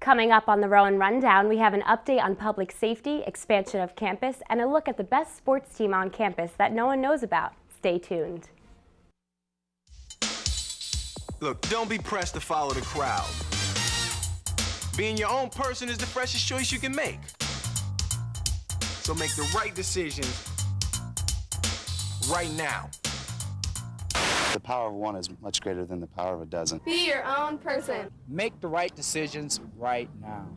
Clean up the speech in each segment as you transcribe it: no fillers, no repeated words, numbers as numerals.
Coming up on the Rowan Rundown, we have an update on public safety, expansion of campus, and a look at the best sports team on campus that no one knows about. Stay tuned. Look, don't be pressed to follow the crowd. Being your own person is the freshest choice you can make. So make the right decisions right now. The power of one is much greater than the power of a dozen. Be your own person. Make the right decisions right now.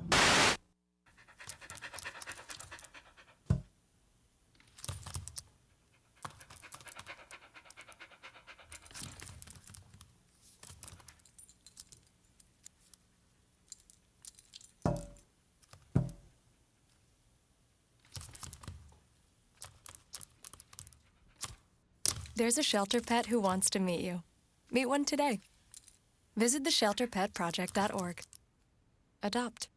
There's a shelter pet who wants to meet you. Meet one today. Visit theshelterpetproject.org. Adopt.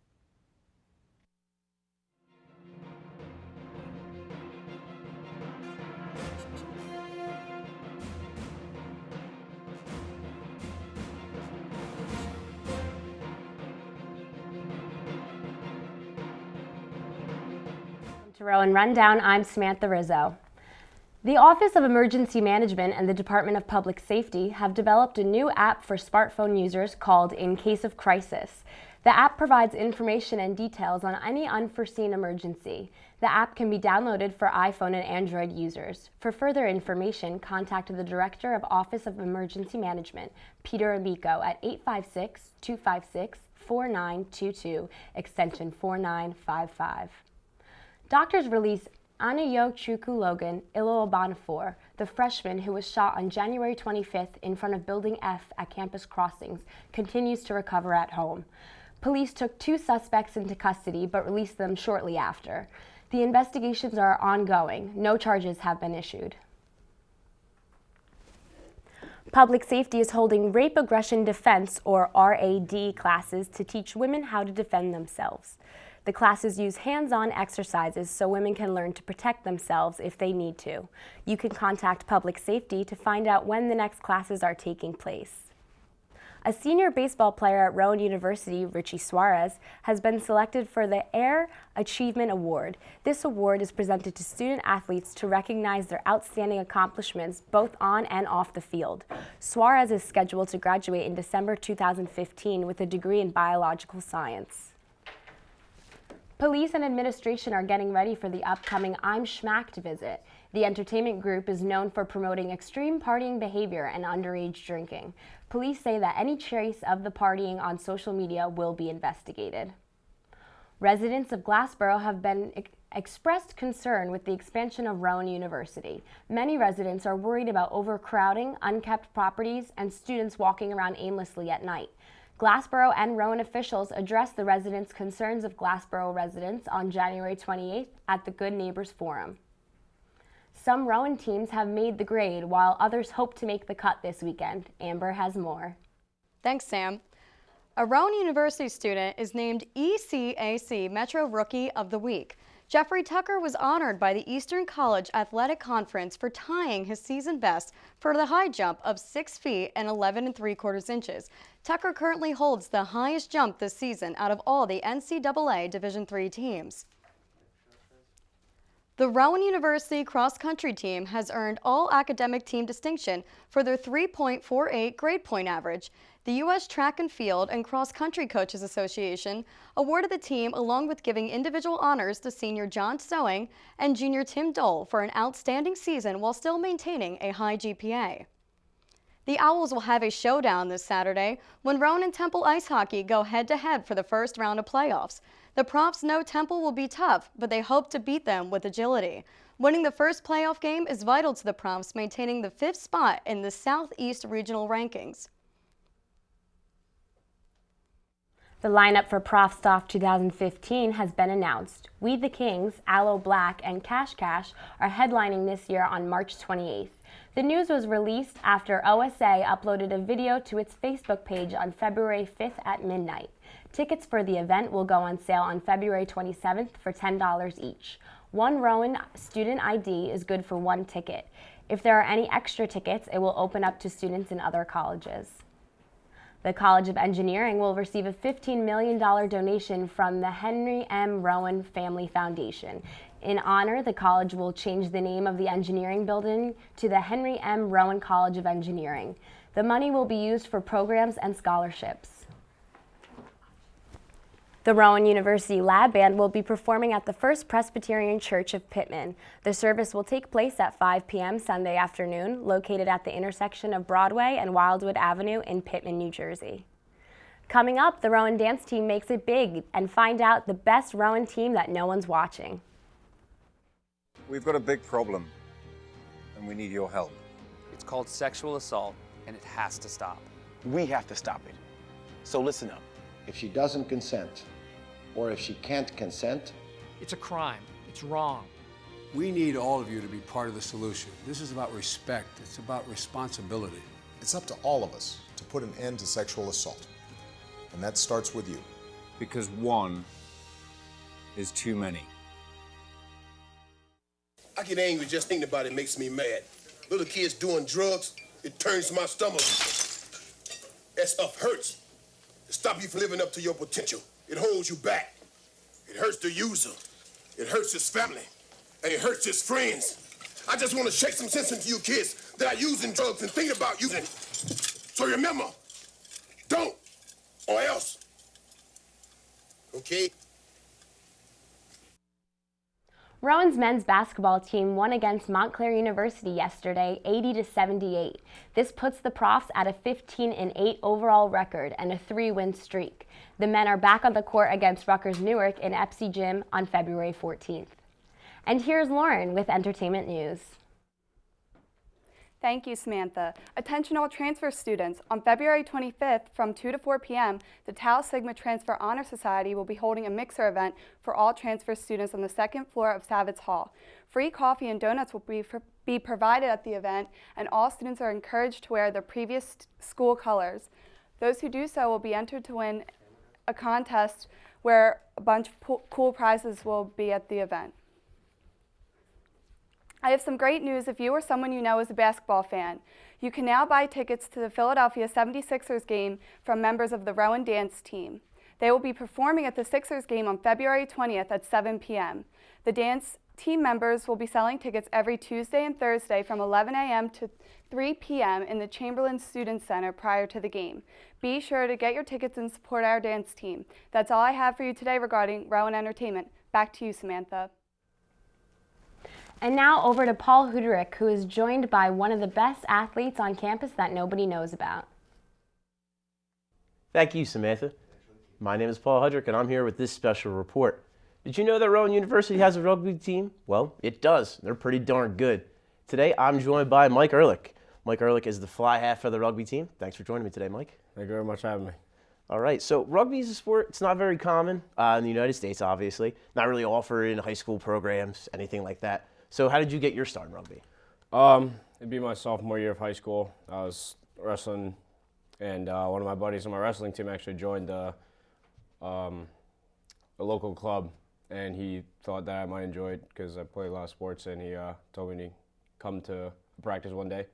To Rowan Rundown, I'm Samantha Rizzo. The Office of Emergency Management and the Department of Public Safety have developed a new app for smartphone users called In Case of Crisis. The app provides information and details on any unforeseen emergency. The app can be downloaded for iPhone and Android users. For further information, contact the Director of Office of Emergency Management, Peter Amico, at 856-256-4922, extension 4955. Doctors release Anayochukwu Logan Ilobanfor, the freshman who was shot on January 25th in front of Building F at Campus Crossings, continues to recover at home. Police took 2 suspects into custody but released them shortly after. The investigations are ongoing. No charges have been issued. Public Safety is holding Rape Aggression Defense, or RAD, classes to teach women how to defend themselves. The classes use hands-on exercises so women can learn to protect themselves if they need to. You can contact Public Safety to find out when the next classes are taking place. A senior baseball player at Rowan University, Richie Suarez, has been selected for the Air Achievement Award. This award is presented to student athletes to recognize their outstanding accomplishments both on and off the field. Suarez is scheduled to graduate in December 2015 with a degree in biological science. Police and administration are getting ready for the upcoming I'm Schmacked visit. The entertainment group is known for promoting extreme partying behavior and underage drinking. Police say that any trace of the partying on social media will be investigated. Residents of Glassboro have been expressed concern with the expansion of Rowan University. Many residents are worried about overcrowding, unkept properties, and students walking around aimlessly at night. Glassboro and Rowan officials addressed the residents' concerns of Glassboro residents on January 28th at the Good Neighbors Forum. Some Rowan teams have made the grade, while others hope to make the cut this weekend. Amber has more. Thanks, Sam. A Rowan University student is named ECAC Metro Rookie of the Week. Jeffrey Tucker was honored by the Eastern College Athletic Conference for tying his season best for the high jump of 6 feet and 11 3/4 inches. Tucker currently holds the highest jump this season out of all the NCAA Division III teams. The Rowan University cross-country team has earned all academic team distinction for their 3.48 grade point average. The U.S. Track and Field and Cross Country Coaches Association awarded the team, along with giving individual honors to senior John Sowing and junior Tim Dole for an outstanding season while still maintaining a high GPA. The Owls will have a showdown this Saturday when Rowan and Temple Ice Hockey go head-to-head for the first round of playoffs. The Profs know Temple will be tough, but they hope to beat them with agility. Winning the first playoff game is vital to the Profs maintaining the 5th spot in the Southeast Regional rankings. The lineup for Prof Stoff 2015 has been announced. We the Kings, Aloe Black, and Cash Cash are headlining this year on March 28th. The news was released after OSA uploaded a video to its Facebook page on February 5th at midnight. Tickets for the event will go on sale on February 27th for $10 each. One Rowan student ID is good for 1 ticket. If there are any extra tickets, it will open up to students in other colleges. The College of Engineering will receive a $15 million donation from the Henry M. Rowan Family Foundation. In honor, the college will change the name of the engineering building to the Henry M. Rowan College of Engineering. The money will be used for programs and scholarships. The Rowan University Lab Band will be performing at the First Presbyterian Church of Pittman. The service will take place at 5 p.m. Sunday afternoon, located at the intersection of Broadway and Wildwood Avenue in Pittman, New Jersey. Coming up, the Rowan dance team makes it big and find out the best Rowan team that no one's watching. We've got a big problem, and we need your help. It's called sexual assault, and it has to stop. We have to stop it. So listen up. If she doesn't consent, or if she can't consent, it's a crime. It's wrong. We need all of you to be part of the solution. This is about respect. It's about responsibility. It's up to all of us to put an end to sexual assault. And that starts with you. Because one is too many. I get angry just thinking about it makes me mad. Little kids doing drugs, it turns my stomach. That stuff hurts. It stops you from living up to your potential. It holds you back. It hurts the user. It hurts his family. And it hurts his friends. I just want to shake some sense into you kids that are using drugs and thinking about using it. So remember, don't, or else. Okay? Rowan's men's basketball team won against Montclair University yesterday, 80-78. This puts the Profs at a 15-8 overall record and a 3-win streak. The men are back on the court against Rutgers Newark in Epsy Gym on February 14th. And here's Lauren with entertainment news. Thank you, Samantha. Attention all transfer students. On February 25th from 2 to 4 p.m., the Tau Sigma Transfer Honor Society will be holding a mixer event for all transfer students on the second floor of Savitz Hall. Free coffee and donuts will be provided at the event, and all students are encouraged to wear their previous school colors. Those who do so will be entered to win a contest where a bunch of cool prizes will be at the event. I have some great news if you or someone you know is a basketball fan. You can now buy tickets to the Philadelphia 76ers game from members of the Rowan dance team. They will be performing at the Sixers game on February 20th at 7 p.m. The dance team members will be selling tickets every Tuesday and Thursday from 11 a.m. to 3 p.m. in the Chamberlain Student Center prior to the game. Be sure to get your tickets and support our dance team. That's all I have for you today regarding Rowan Entertainment. Back to you, Samantha. And now over to Paul Huderick, who is joined by one of the best athletes on campus that nobody knows about. Thank you, Samantha. My name is Paul Huderick, and I'm here with this special report. Did you know that Rowan University has a rugby team? Well, it does. They're pretty darn good. Today, I'm joined by Mike Ehrlich. Mike Ehrlich is the fly half for the rugby team. Thanks for joining me today, Mike. Thank you very much for having me. All right, so rugby is a sport. It's not very common in the United States, obviously. Not really offered in high school programs, anything like that. So how did you get your start in rugby? It'd be my sophomore year of high school. I was wrestling, and one of my buddies on my wrestling team actually joined a local club, and he thought that I might enjoy it because I play a lot of sports, and he told me to come to practice one day,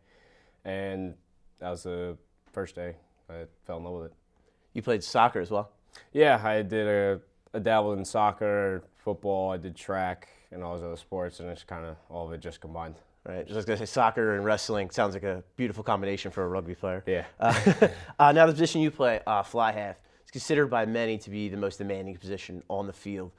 and that was the first day I fell in love with it. You played soccer as well? Yeah, I did a dabble in soccer, football, I did track, and all those other sports, and it's kind of all of it just combined. Right, just going to say soccer and wrestling sounds like a beautiful combination for a rugby player. Yeah. Now the position you play, fly half, is considered by many to be the most demanding position on the field.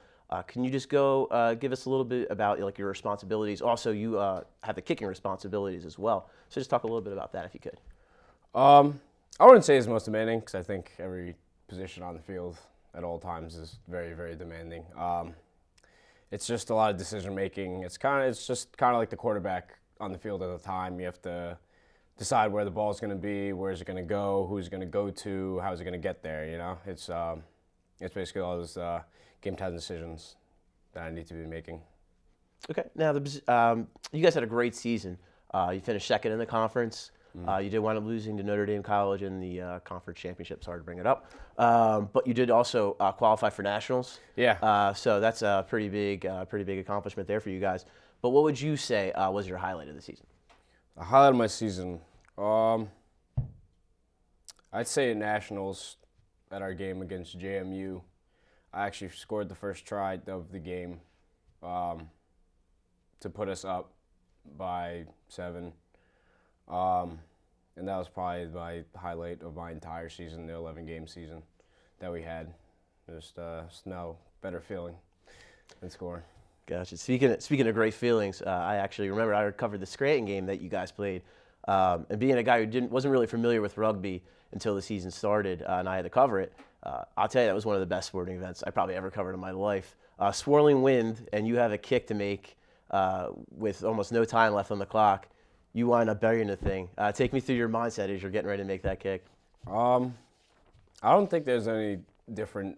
Can you just go give us a little bit about your responsibilities? Also, you have the kicking responsibilities as well. So just talk a little bit about that if you could. I wouldn't say it's most demanding because I think every position on the field at all times is very, very demanding. It's just a lot of decision making. It's just kind of like the quarterback on the field at the time. You have to decide where the ball is going to be, where is it going to go, who's going to go to, how is it going to get there. You know, it's basically all those game time decisions that I need to be making. Okay. Now you guys had a great season. You finished second in the conference. You did wind up losing to Notre Dame College in the conference championship. Sorry to bring it up, but you did also qualify for nationals. Yeah. So that's a pretty big accomplishment there for you guys. But what would you say was your highlight of the season? The highlight of my season, I I'd say at Nationals, at our game against JMU, I actually scored the first try of the game to put us up by 7. And that was probably my highlight of my entire season, the 11-game season that we had. Just no better feeling than scoring. Gotcha. Speaking of great feelings, I actually remember I covered the Scranton game that you guys played, and being a guy who wasn't really familiar with rugby until the season started, and I had to cover it. I'll tell you, that was one of the best sporting events I probably ever covered in my life. Swirling wind, and you have a kick to make with almost no time left on the clock. You wind up burying the thing. Take me through your mindset as you're getting ready to make that kick. I don't think there's any different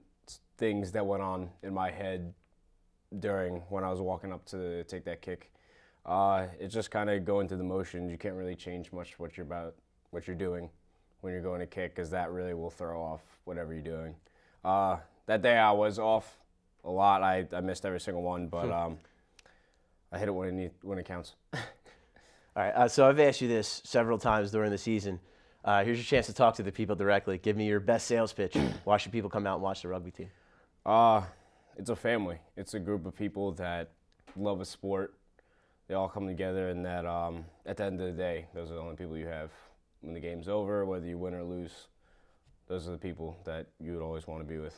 things that went on in my head during when I was walking up to take that kick. It's just kind of going through the motions. You can't really change much what you're doing when you're going to kick, because that really will throw off whatever you're doing. That day I was off a lot. I missed every single one, but I hit it when it counts. All right, so I've asked you this several times during the season. Here's your chance to talk to the people directly. Give me your best sales pitch. Why should people come out and watch the rugby team? It's a family. It's a group of people that love a sport. They all come together, and that at the end of the day, those are the only people you have. When the game's over, whether you win or lose, those are the people that you would always want to be with.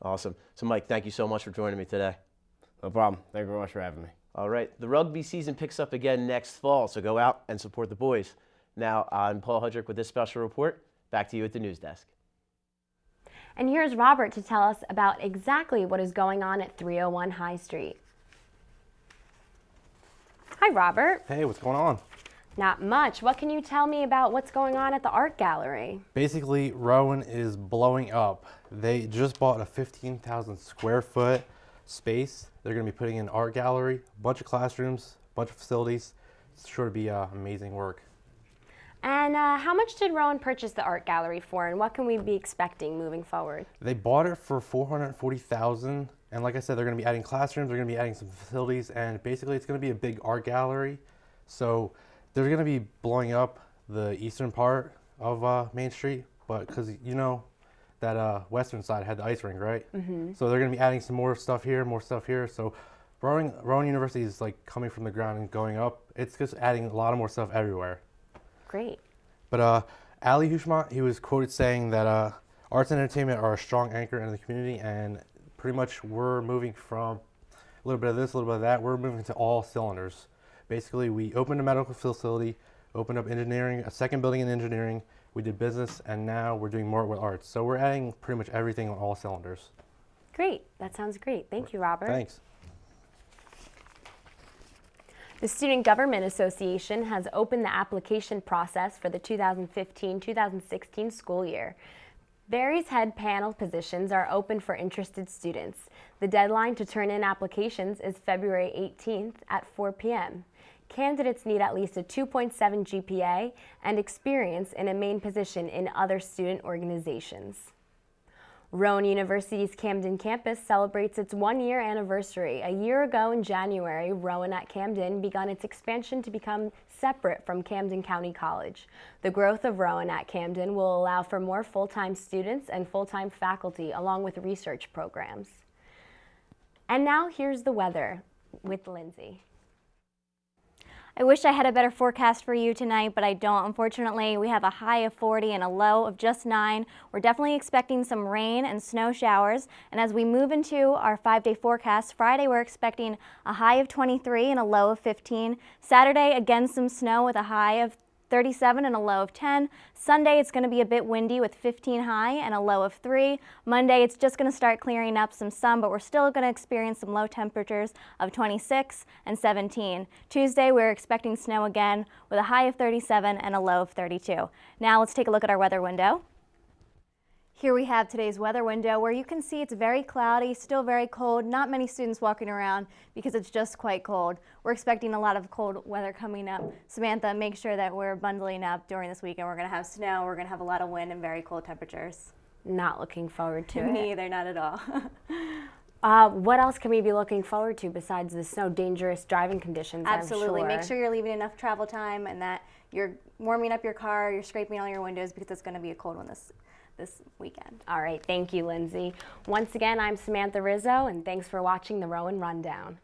Awesome. So, Mike, thank you so much for joining me today. No problem. Thank you very much for having me. All right. The rugby season picks up again next fall, so go out and support the boys. Now, I'm Paul Hudrick with this special report. Back to you at the news desk. And here's Robert to tell us about exactly what is going on at 301 High Street. Hi, Robert. Hey, what's going on? Not much. What can you tell me about what's going on at the art gallery? Basically, Rowan is blowing up. They just bought a 15,000 square foot space. They're going to be putting in an art gallery, a bunch of classrooms, a bunch of facilities. It's sure to be amazing work. And how much did Rowan purchase the art gallery for, and what can we be expecting moving forward? They bought it for $440,000, and like I said, they're going to be adding classrooms, they're going to be adding some facilities, and basically it's going to be a big art gallery. So they're going to be blowing up the eastern part of Main Street, but because you know that western side had the ice rink, right? Mm-hmm. So they're going to be adding some more stuff here, more stuff here. So Rowan University is like coming from the ground and going up. It's just adding a lot of more stuff everywhere. Great. But Ali Hushmat, he was quoted saying that arts and entertainment are a strong anchor in the community, and pretty much we're moving from a little bit of this, a little bit of that. We're moving to all cylinders. Basically, we opened a medical facility, opened up engineering, a second building in engineering. We did business, and now we're doing more with arts. So we're adding pretty much everything on all cylinders. Great. That sounds great. Thank you, Robert. Thanks. The Student Government Association has opened the application process for the 2015-2016 school year. Various head panel positions are open for interested students. The deadline to turn in applications is February 18th at 4 p.m. Candidates need at least a 2.7 GPA and experience in a main position in other student organizations. Rowan University's Camden campus celebrates its one-year anniversary. A year ago in January, Rowan at Camden began its expansion to become separate from Camden County College. The growth of Rowan at Camden will allow for more full-time students and full-time faculty, along with research programs. And now here's the weather with Lindsay. I wish I had a better forecast for you tonight, but I don't. Unfortunately, we have a high of 40 and a low of just 9. We're definitely expecting some rain and snow showers. And as we move into our 5-day forecast, Friday we're expecting a high of 23 and a low of 15. Saturday, again, some snow with a high of 37 and a low of 10. Sunday, it's going to be a bit windy with 15 high and a low of 3. Monday, it's just going to start clearing up some sun, but we're still going to experience some low temperatures of 26 and 17. Tuesday, we're expecting snow again with a high of 37 and a low of 32. Now let's take a look at our weather window. Here we have today's weather window where you can see it's very cloudy, still very cold, not many students walking around because it's just quite cold. We're expecting a lot of cold weather coming up. Samantha, make sure that we're bundling up during this weekend. We're going to have snow, we're going to have a lot of wind and very cold temperatures. Not looking forward to it. Me either, not at all. What else can we be looking forward to besides the snow? Dangerous driving conditions, Absolutely. I'm sure. Make sure you're leaving enough travel time and that you're warming up your car, you're scraping all your windows because it's going to be a cold one this weekend. All right, thank you, Lindsay. Once again, I'm Samantha Rizzo, and thanks for watching the Rowan Rundown.